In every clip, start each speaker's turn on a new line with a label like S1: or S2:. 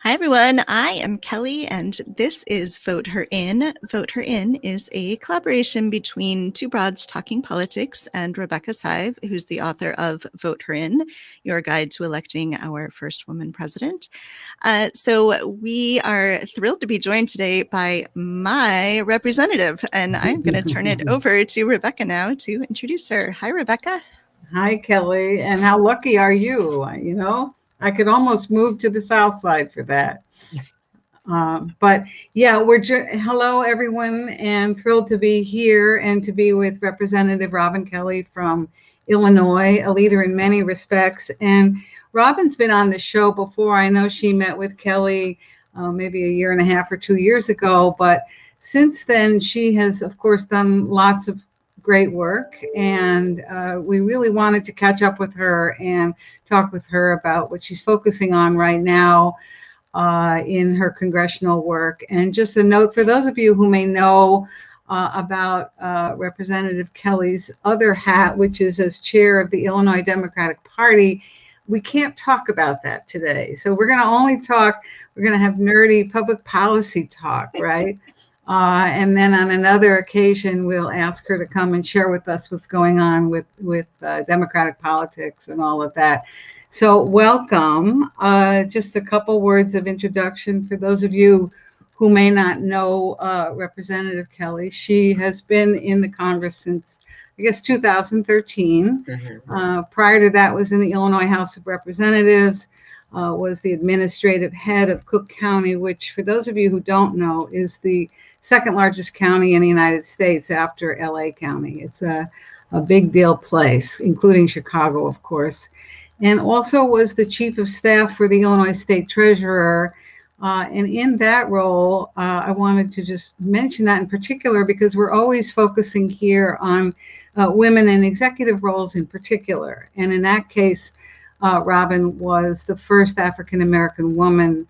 S1: Hi, everyone. I am Kelly, and this is Vote Her In. Vote Her In is a collaboration between Two Broads Talking Politics and Rebecca Sive, who's the author of Vote Her In, Your Guide to Electing Our First Woman President. So we are thrilled to be joined today by my representative, and I'm going to turn it over to Rebecca now to introduce her. Hi, Rebecca.
S2: Hi, Kelly. And how lucky are you? I could almost move to the South Side for that. But yeah, hello, everyone, and thrilled to be here and to be with Representative Robin Kelly from Illinois, a leader in many respects. And Robin's been on the show before. I know she met with Kelly maybe a year and a half or 2 years ago, but since then, she has, of course, done lots of great work, and we really wanted to catch up with her and talk with her about what she's focusing on right now in her congressional work. And just a note for those of you who may know about Representative Kelly's other hat, which is as chair of the Illinois Democratic Party, we can't talk about that today. So we're going to have nerdy public policy talk, right? And then on another occasion, we'll ask her to come and share with us what's going on with democratic politics and all of that. So welcome. Just a couple words of introduction for those of you who may not know Representative Kelly. She has been in the Congress since, I guess, 2013. Prior to that was in the Illinois House of Representatives. Was the administrative head of Cook County, which, for those of you who don't know, is the second largest county in the United States after LA County. It's a big deal place, including Chicago, of course. And also was the chief of staff for the Illinois State Treasurer. And in that role, I wanted to just mention that in particular because we're always focusing here on women in executive roles in particular. And in that case, Robin was the first African-American woman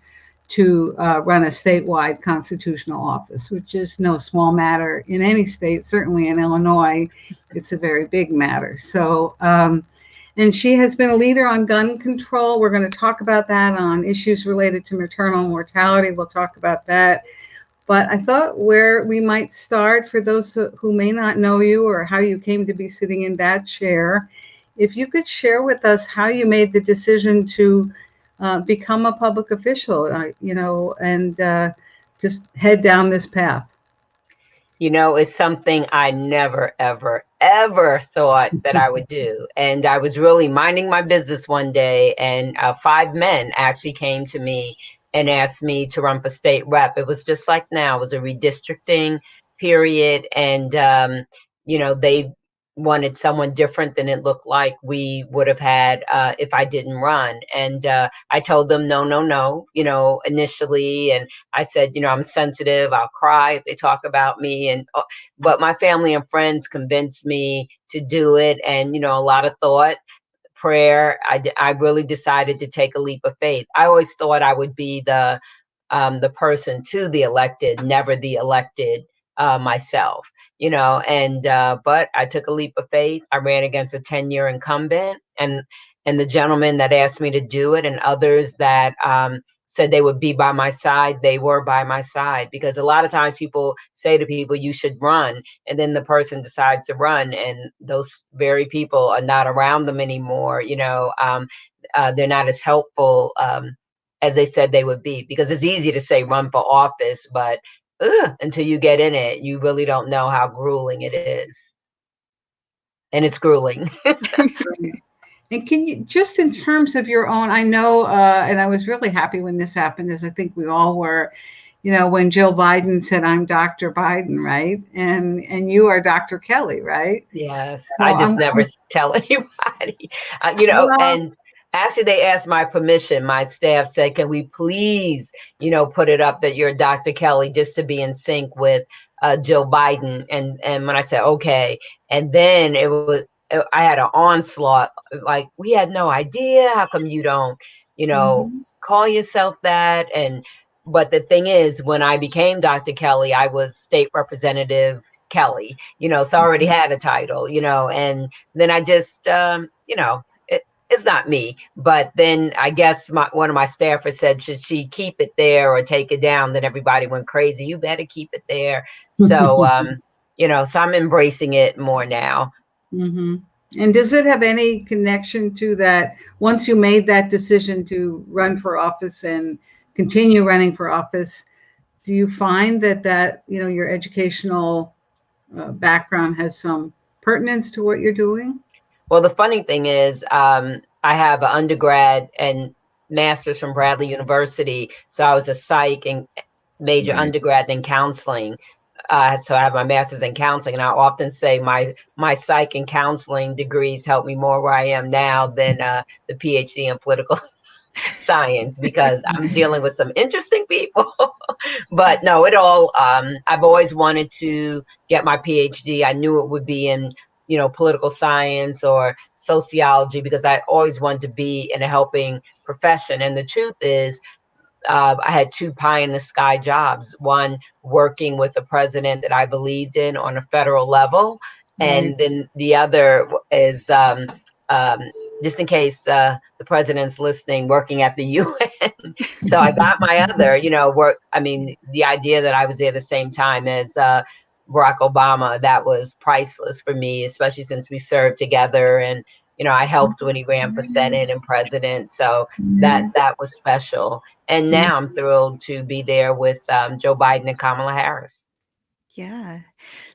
S2: to run a statewide constitutional office, which is no small matter in any state. Certainly in Illinois, it's a very big matter. So, and she has been a leader on gun control. We're going to talk about that, on issues related to maternal mortality. We'll talk about that. But I thought where we might start, for those who may not know you or how you came to be sitting in that chair, if you could share with us how you made the decision to become a public official, and just head down this path.
S3: It's something I never, ever, ever thought that I would do. And I was really minding my business one day, and 5 men actually came to me and asked me to run for state rep. It was just like now, it was a redistricting period. And, they wanted someone different than it looked like we would have had if I didn't run. And I told them, no, initially. And I said, I'm sensitive. I'll cry if they talk about me. But my family and friends convinced me to do it. And, a lot of thought, prayer. I really decided to take a leap of faith. I always thought I would be the person to the elected, never the elected myself. But I took a leap of faith. I ran against a 10-year incumbent, and the gentleman that asked me to do it and others that said they would be by my side, they were by my side. Because a lot of times people say to people, you should run, and then the person decides to run, and those very people are not around them anymore. They're not as helpful as they said they would be, because it's easy to say run for office, but until you get in it, you really don't know how grueling it is. And it's grueling.
S2: And can you, just in terms of your own, I know, and I was really happy when this happened, as I think we all were, when Jill Biden said, I'm Dr. Biden, right? And you are Dr. Kelly, right?
S3: Yes. So I just never tell anybody, and actually, they asked my permission. My staff said, can we please, put it up that you're Dr. Kelly, just to be in sync with Jill Biden. And when I said, okay, and then I had an onslaught, like, we had no idea. How come you don't, call yourself that? But the thing is, when I became Dr. Kelly, I was State Representative Kelly, so I already had a title, and then I just, it's not me. But then I guess one of my staffers said, should she keep it there or take it down? Then everybody went crazy. You better keep it there. So, so I'm embracing it more now.
S2: Mm-hmm. And does it have any connection to that? Once you made that decision to run for office and continue running for office, do you find that your educational background has some pertinence to what you're doing?
S3: Well, the funny thing is, I have an undergrad and master's from Bradley University. So I was a psych and major undergrad in counseling. So I have my master's in counseling, and I often say my psych and counseling degrees help me more where I am now than the PhD in political science, because I'm dealing with some interesting people. But no, I've always wanted to get my PhD. I knew it would be in political science or sociology, because I always wanted to be in a helping profession. And the truth is, I had two pie in the sky jobs, one working with the president that I believed in on a federal level. And then the other is, just in case the president's listening, working at the UN. So I got my other, work. I mean, the idea that I was there at the same time as Barack Obama, that was priceless for me, especially since we served together. And, I helped when he ran for Senate and president. So that was special. And now I'm thrilled to be there with Joe Biden and Kamala Harris.
S1: Yeah.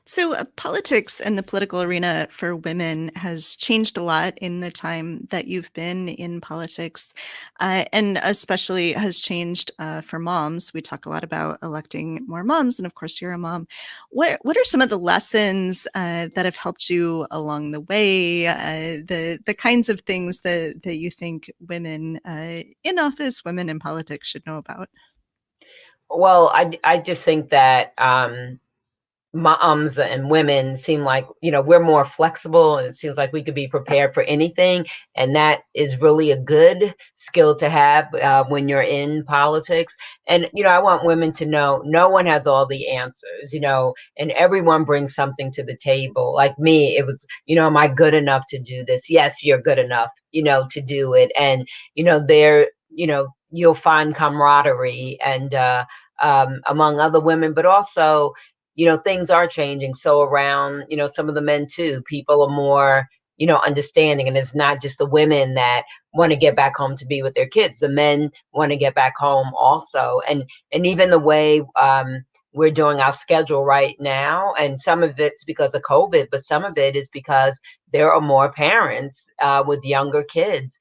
S1: So politics and the political arena for women has changed a lot in the time that you've been in politics, and especially has changed for moms. We talk a lot about electing more moms, and of course, you're a mom. What are some of the lessons that have helped you along the way? The kinds of things that you think women in office, women in politics should know about?
S3: Well, I just think that moms and women seem like, we're more flexible, and it seems like we could be prepared for anything. And that is really a good skill to have when you're in politics. And, I want women to know no one has all the answers, and everyone brings something to the table. Like me, it was, am I good enough to do this? Yes, you're good enough, to do it. And, you'll find camaraderie and among other women, but also, things are changing. So around, some of the men too, people are more, understanding. And it's not just the women that want to get back home to be with their kids. The men want to get back home also. And even the way we're doing our schedule right now, and some of it's because of COVID, but some of it is because there are more parents with younger kids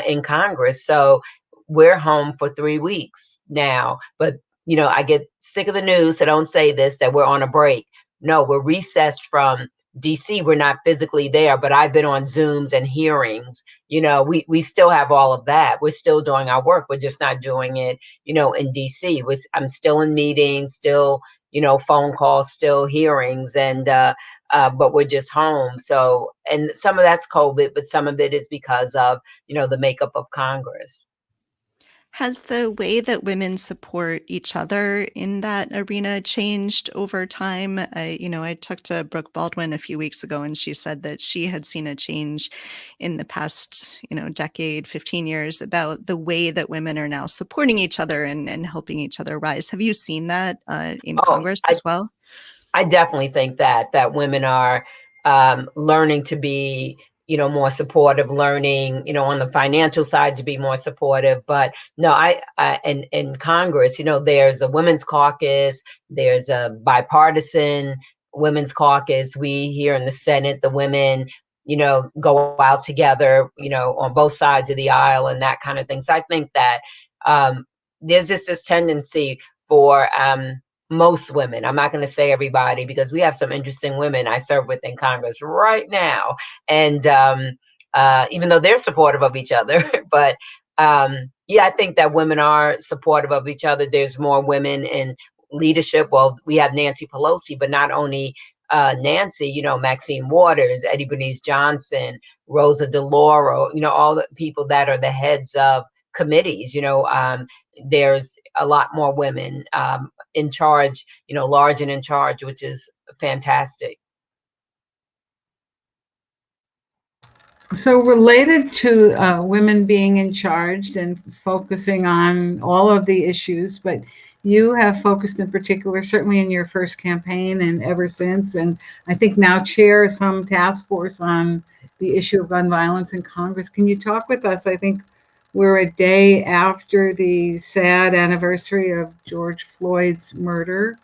S3: in Congress. So we're home for 3 weeks now, but I get sick of the news, so don't say this, that we're on a break. No, we're recessed from DC. We're not physically there, but I've been on Zooms and hearings. We still have all of that. We're still doing our work. We're just not doing it, in DC. I'm still in meetings, still, phone calls, still hearings, and but we're just home. So, and some of that's COVID, but some of it is because of, the makeup of Congress.
S1: Has the way that women support each other in that arena changed over time? I talked to Brooke Baldwin a few weeks ago, and she said that she had seen a change in the past, decade, 15 years, about the way that women are now supporting each other and helping each other rise. Have you seen that in Congress as well?
S3: I definitely think that women are learning to be, more supportive, learning, on the financial side to be more supportive. But no, in Congress, there's a women's caucus, there's a bipartisan women's caucus. We here in the Senate, the women, go out together, on both sides of the aisle and that kind of thing. So I think that there's just this tendency for most women, I'm not going to say everybody, because we have some interesting women I serve with in Congress right now. And even though they're supportive of each other, but yeah, I think that women are supportive of each other. There's more women in leadership. Well, we have Nancy Pelosi, but not only Nancy, Maxine Waters, Eddie Bernice Johnson, Rosa DeLauro, all the people that are the heads of committees, there's a lot more women in charge, large and in charge, which is fantastic.
S2: So related to women being in charge and focusing on all of the issues, but you have focused in particular, certainly in your first campaign and ever since, and I think now chair some task force on the issue of gun violence in Congress. Can you talk with us? I think we're a day after the sad anniversary of George Floyd's murder.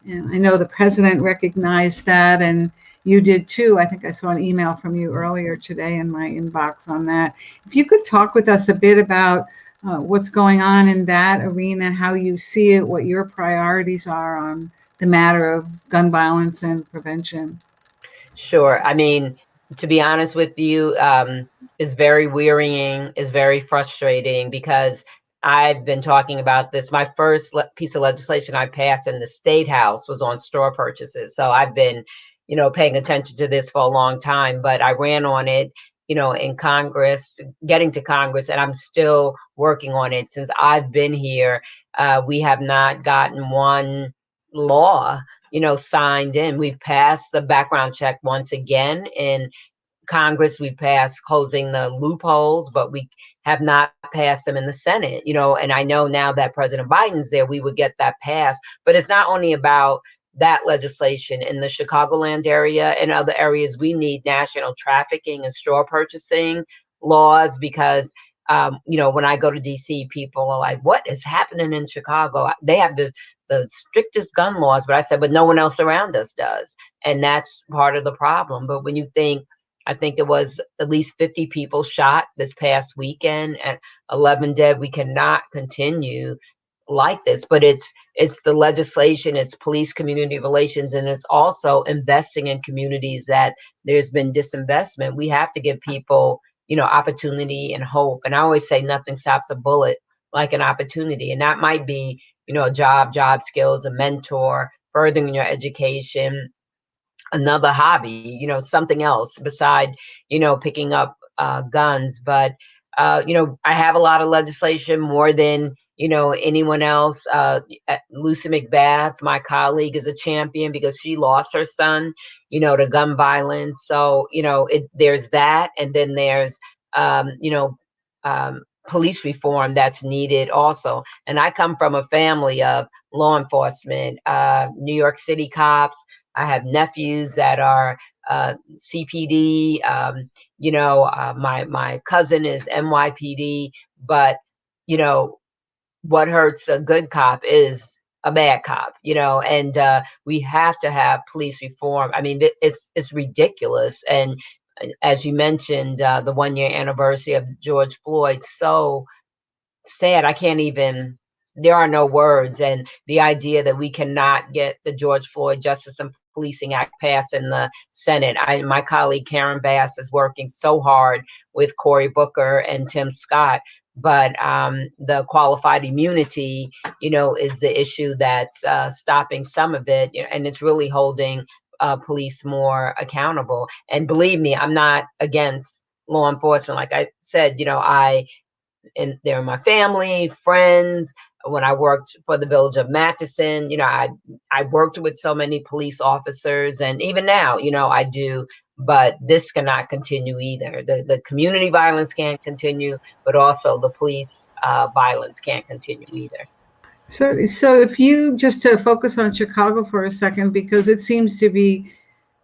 S2: And I know the president recognized that, and you did too. I think I saw an email from you earlier today in my inbox on that. If you could talk with us a bit about what's going on in that arena, how you see it, what your priorities are on the matter of gun violence and prevention.
S3: Sure. I mean, to be honest with you, is very wearying, is very frustrating because I've been talking about this. My first piece of legislation I passed in the state house was on store purchases. So I've been, paying attention to this for a long time, but I ran on it, in Congress, getting to Congress, and I'm still working on it. Since I've been here, we have not gotten one law signed in. We've passed the background check once again in Congress. We passed closing the loopholes, but we have not passed them in the Senate, and I know now that President Biden's there, we would get that passed. But it's not only about that legislation in the Chicagoland area and other areas. We need national trafficking and store purchasing laws because when I go to DC, people are like, what is happening in Chicago? They have the strictest gun laws, but I said, but no one else around us does. And that's part of the problem. But when you think, I think it was at least 50 people shot this past weekend and 11 dead. We cannot continue like this, but it's the legislation, it's police community relations, and it's also investing in communities that there's been disinvestment. We have to give people, opportunity and hope. And I always say nothing stops a bullet like an opportunity. And that might be, a job skills, a mentor, furthering your education, another hobby, something else beside, picking up guns. But, I have a lot of legislation, more than, anyone else. Lucy McBath, my colleague, is a champion because she lost her son, to gun violence. So, there's that. And then there's, police reform that's needed also. And I come from a family of law enforcement, New York City cops. I have nephews that are CPD. My cousin is NYPD. But what hurts a good cop is a bad cop. And we have to have police reform. I mean, it's ridiculous. And as you mentioned, the 1-year anniversary of George Floyd, so sad. I can't even, there are no words. And the idea that we cannot get the George Floyd Justice and Policing Act passed in the Senate. My colleague Karen Bass is working so hard with Cory Booker and Tim Scott, but the qualified immunity, is the issue that's stopping some of it, and it's really holding police more accountable. And believe me, I'm not against law enforcement. Like I said, and they're my family, friends. When I worked for the village of Matteson, I worked with so many police officers, and even now, I do. But this cannot continue either. The community violence can't continue, but also the police violence can't continue either.
S2: So if you just to focus on Chicago for a second, because it seems to be,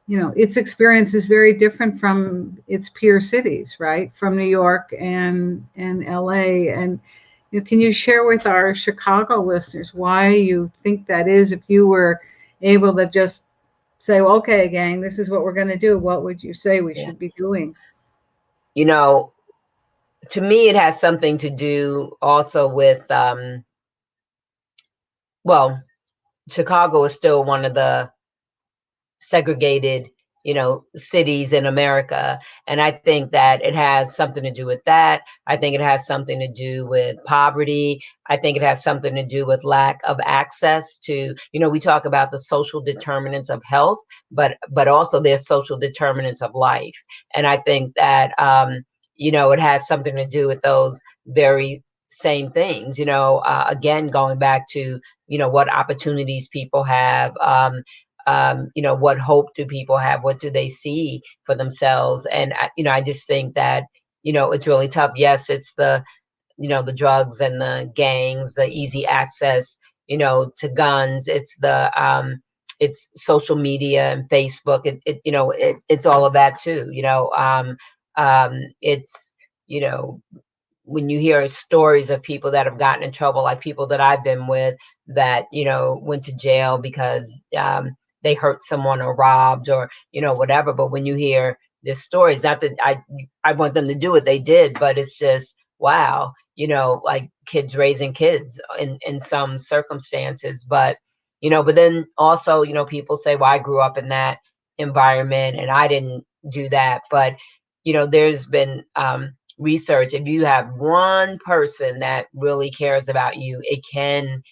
S2: its experience is very different from its peer cities, right? From New York and LA. And can you share with our Chicago listeners why you think that is? If you were able to just say, well, okay, gang, this is what we're going to do, what would you say we should be doing?
S3: To me, it has something to do also with, Chicago is still one of the segregated, cities in America. And I think that it has something to do with that. I think it has something to do with poverty. I think it has something to do with lack of access to, we talk about the social determinants of health, but also there's social determinants of life. And I think that, it has something to do with those very same things, again, going back to, what opportunities people have, what hope do people have? What do they see for themselves? And, I just think that, it's really tough. Yes, it's the drugs and the gangs, the easy access, to guns. It's social media and Facebook. It's all of that too. It's, when you hear stories of people that have gotten in trouble, like people that I've been with that, went to jail because they hurt someone or robbed or, whatever. But when you hear this stories, not that I want them to do what they did, but it's just, wow, like kids raising kids in some circumstances. But then also, people say, well, I grew up in that environment and I didn't do that. But, there's been research. If you have one person that really cares about you, it can,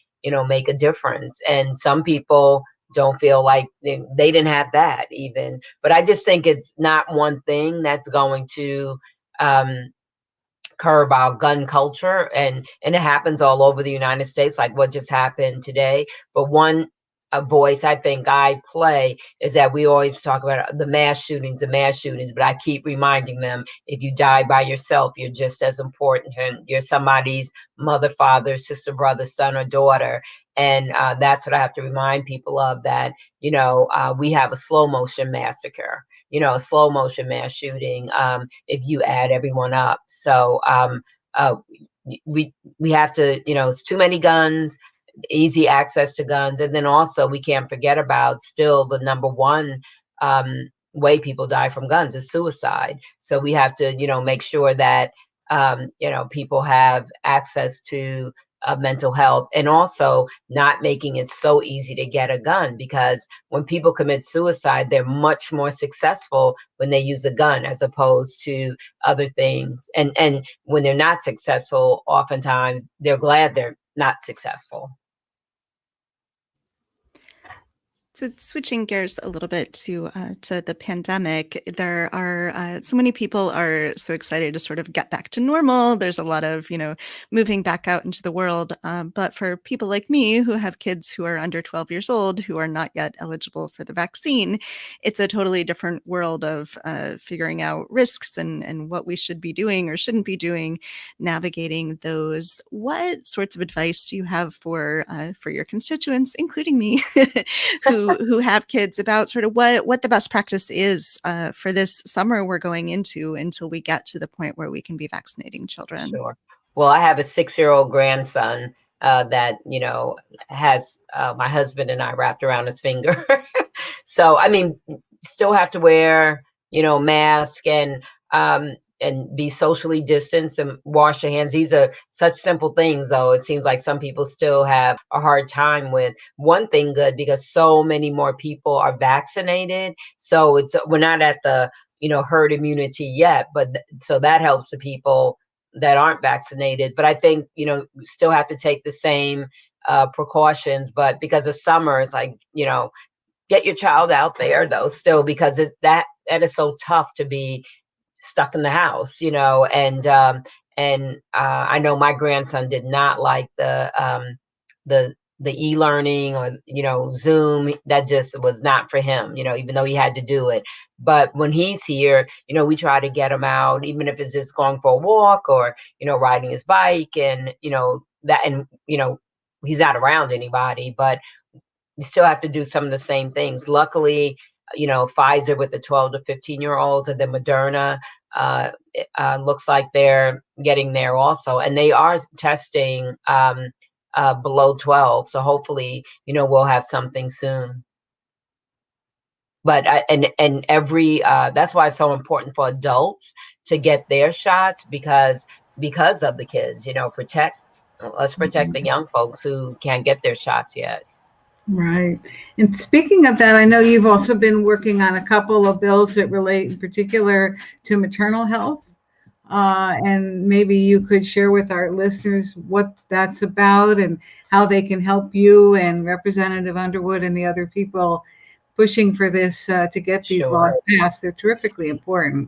S3: make a difference. And some people don't feel like they didn't have that even. But I just think it's not one thing that's going to curb our gun culture, and it happens all over the United States, like what just happened today. But one voice I think I play is that we always talk about the mass shootings, but I keep reminding them, if you die by yourself, you're just as important, and you're somebody's mother, father, sister, brother, son, or daughter. And that's what I have to remind people of, that we have a slow motion massacre, a slow motion mass shooting, if you add everyone up. So we have to, it's too many guns, easy access to guns. And then also we can't forget about still the number one way people die from guns is suicide. So we have to, make sure that, people have access to mental health, and also not making it so easy to get a gun, because when people commit suicide, they're much more successful when they use a gun as opposed to other things. And when they're not successful, oftentimes they're glad they're not successful.
S1: So switching gears a little bit to the pandemic, there are so many people are so excited to sort of get back to normal. There's a lot of moving back out into the world, but for people like me who have kids who are under 12 years old who are not yet eligible for the vaccine, it's a totally different world of figuring out risks and what we should be doing or shouldn't be doing, navigating those. What sorts of advice do you have for your constituents, including me, who have kids, about sort of what the best practice is for this summer we're going into until we get to the point where we can be vaccinating children?
S3: Sure. Well, I have a 6-year-old grandson that, has my husband and I wrapped around his finger. So, I mean, still have to wear, mask and be socially distanced and wash your hands. These are such simple things, though. It seems like some people still have a hard time with. One thing good, because so many more people are vaccinated. So we're not at the, herd immunity yet, but so that helps the people that aren't vaccinated. But I think, still have to take the same precautions, but because of summer, it's like, get your child out there though, still, because that is so tough to be stuck in the house, and I know my grandson did not like the e-learning or, Zoom. That just was not for him, even though he had to do it. But when he's here, we try to get him out, even if it's just going for a walk or, riding his bike, and, that, and, he's not around anybody, but you still have to do some of the same things. Luckily, Pfizer with the 12 to 15-year-olds, and then Moderna looks like they're getting there also. And they are testing below 12. So hopefully, we'll have something soon. But and every that's why it's so important for adults to get their shots, because of the kids, let's protect the young folks who can't get their shots yet.
S2: Right. And speaking of that, I know you've also been working on a couple of bills that relate in particular to maternal health. And maybe you could share with our listeners what that's about and how they can help you and Representative Underwood and the other people pushing for this to get these laws passed. They're terrifically important.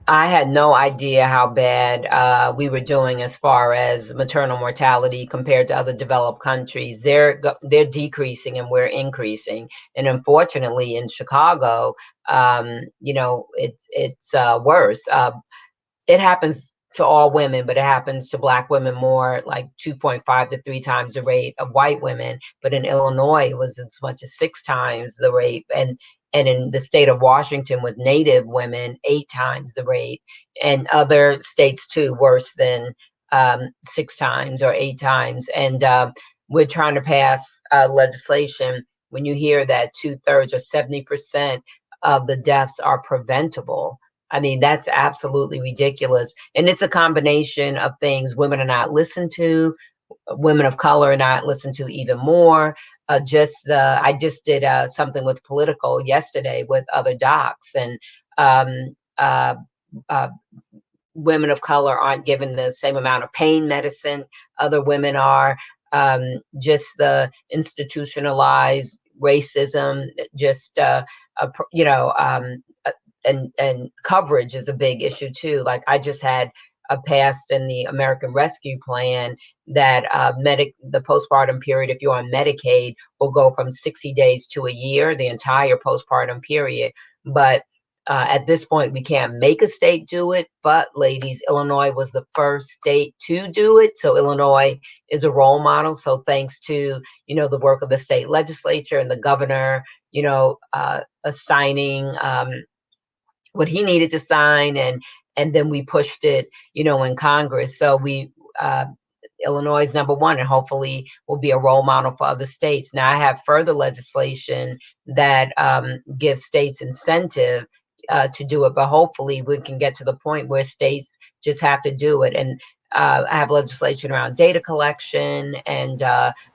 S3: I had no idea how bad we were doing as far as maternal mortality compared to other developed countries. They're decreasing and we're increasing. And unfortunately, in Chicago, it's worse. It happens to all women, but it happens to Black women more, like 2.5 to 3 times the rate of white women. But in Illinois, it was as much as 6 times the rate. And in the state of Washington with Native women, 8 times the rate. And other states too, worse than 6 times or 8 times. And we're trying to pass legislation. When you hear that 2/3 or 70% of the deaths are preventable, I mean, that's absolutely ridiculous. And it's a combination of things. Women are not listened to. Women of color are not listened to even more. I just did something with Political yesterday with other docs, and um, uh, uh, women of color aren't given the same amount of pain medicine other women are. Just the institutionalized racism, just and coverage is a big issue too. Like I just had passed in the American Rescue Plan that the postpartum period, if you're on Medicaid, will go from 60 days to a year, the entire postpartum period. But at this point, we can't make a state do it. But ladies, Illinois was the first state to do it. So Illinois is a role model. So thanks to, the work of the state legislature and the governor, assigning what he needed to sign, and then we pushed it, in Congress. So Illinois is number one, and hopefully will be a role model for other states. Now I have further legislation that gives states incentive to do it, but hopefully we can get to the point where states just have to do it. And I have legislation around data collection and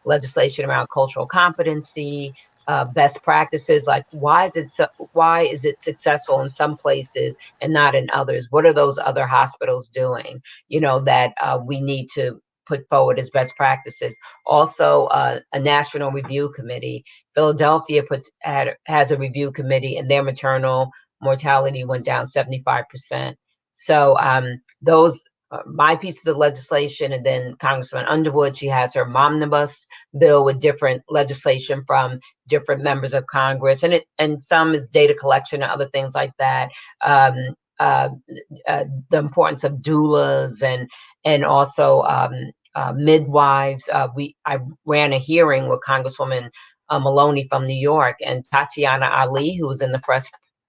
S3: legislation around cultural competency, best practices. Like why is it successful in some places and not in others? What are those other hospitals doing, that we need to put forward as best practices? Also, a national review committee. Philadelphia has a review committee, and their maternal mortality went down 75%. So those my pieces of legislation, and then Congressman Underwood, she has her momnibus bill with different legislation from different members of Congress, and some is data collection and other things like that. The importance of doulas and also midwives. I ran a hearing with Congresswoman Maloney from New York, and Tatiana Ali, who was in the Fresh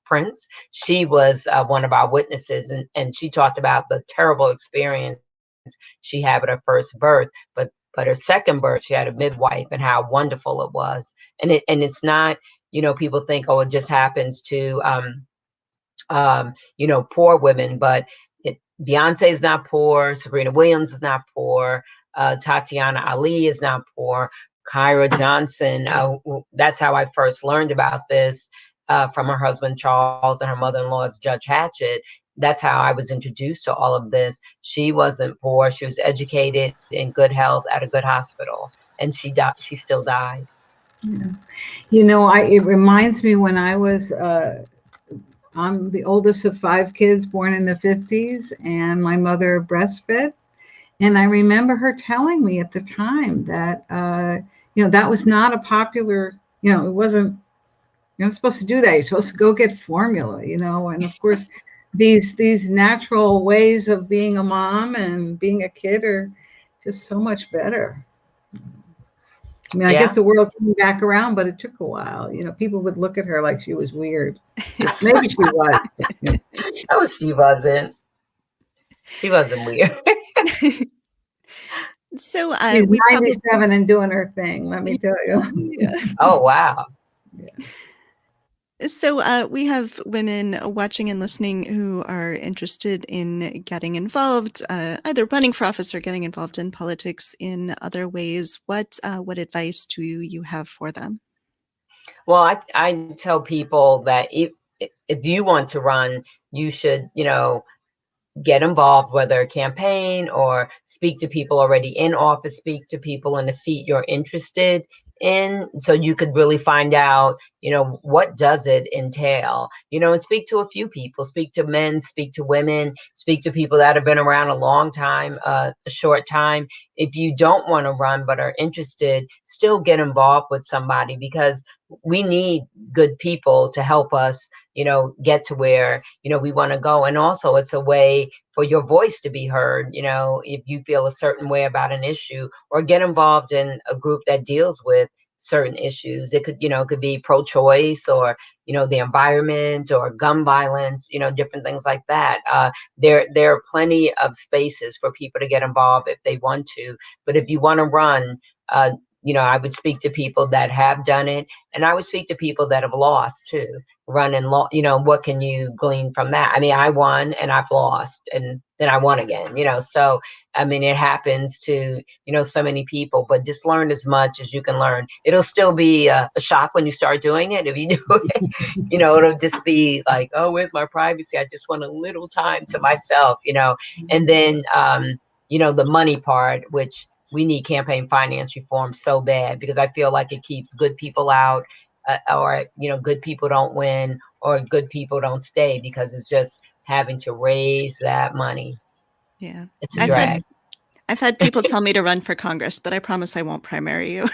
S3: Prince. She was one of our witnesses, and she talked about the terrible experience she had with her first birth, but her second birth, she had a midwife, and how wonderful it was. And it's not, people think, oh, it just happens to, poor women, but Beyonce is not poor. Serena Williams is not poor. Tatiana Ali is not poor. Kyra Johnson, that's how I first learned about this. From her husband, Charles, and her mother-in-law's Judge Hatchett. That's how I was introduced to all of this. She wasn't poor. She was educated, in good health, at a good hospital, and she still died.
S2: Yeah. It reminds me when I was, I'm the oldest of 5 kids born in the 50s, and my mother breastfed. And I remember her telling me at the time that, that was not a popular, it wasn't, you're not supposed to do that. You're supposed to go get formula, and of course, these natural ways of being a mom and being a kid are just so much better. I mean, I guess the world came back around, but it took a while. People would look at her like she was weird. Maybe she was.
S3: No, she wasn't. She wasn't weird.
S1: So
S2: she's 97 and doing her thing, let me tell you.
S1: Yeah.
S3: Oh, wow.
S2: Yeah.
S1: So we have women watching and listening who are interested in getting involved, either running for office or getting involved in politics in other ways. What advice do you have for them?
S3: Well, I tell people that if you want to run, you should, get involved, whether a campaign or speak to people already in office, speak to people in a seat you're interested in, so you could really find out, what does it entail, and speak to a few people, speak to men, speak to women, speak to people that have been around a long time, a short time. If you don't want to run but are interested, still get involved with somebody, because we need good people to help us, get to where, we want to go. And also it's a way for your voice to be heard, if you feel a certain way about an issue, or get involved in a group that deals with certain issues. It could, it could be pro-choice, or, the environment, or gun violence, different things like that. There are plenty of spaces for people to get involved if they want to. But if you want to run, I would speak to people that have done it, and I would speak to people that have lost too. Run and what can you glean from that? I mean, I won and I've lost, and then I won again, so I mean, it happens to, so many people, but just learn as much as you can learn. It'll still be a shock when you start doing it. If you do it, it'll just be like, oh, where's my privacy? I just want a little time to myself, and then, the money part, which we need campaign finance reform so bad, because I feel like it keeps good people out, or, good people don't win, or good people don't stay, because it's just having to raise that money.
S1: Yeah.
S3: It's a drag.
S1: I've had people tell me to run for Congress, but I promise I won't primary you.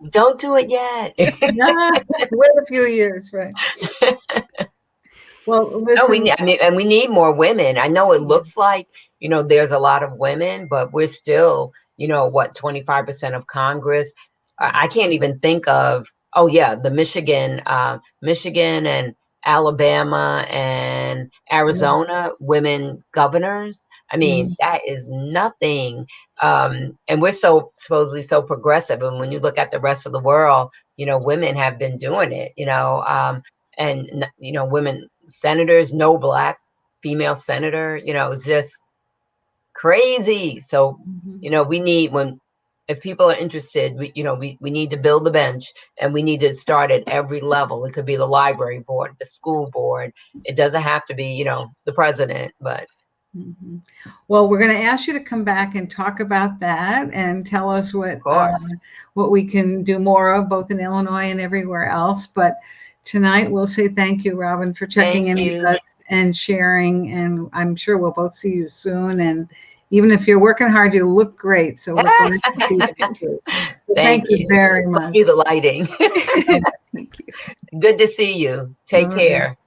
S3: Don't do it yet.
S2: Wait a few years, right? Well, listen.
S3: No, we need more women. I know it looks like, there's a lot of women, but we're still, 25% of Congress. I can't even think of, the Michigan and Alabama and Arizona women governors. I mean, that is nothing. And we're supposedly so progressive. And when you look at the rest of the world, women have been doing it, and, women senators, no Black female senator, it's just crazy. So, we need, if people are interested, we need to build the bench, and we need to start at every level. It could be the library board, the school board. It doesn't have to be, the president, but.
S2: Well, we're going to ask you to come back and talk about that, and tell us what we can do more of, both in Illinois and everywhere else. But tonight we'll say thank you, Robin, for checking in with us and sharing. And I'm sure we'll both see you soon. And even if you're working hard, you look great. So we're going to see you. Thank you very much.
S3: Must be the lighting. Thank you. Good to see you. Take care.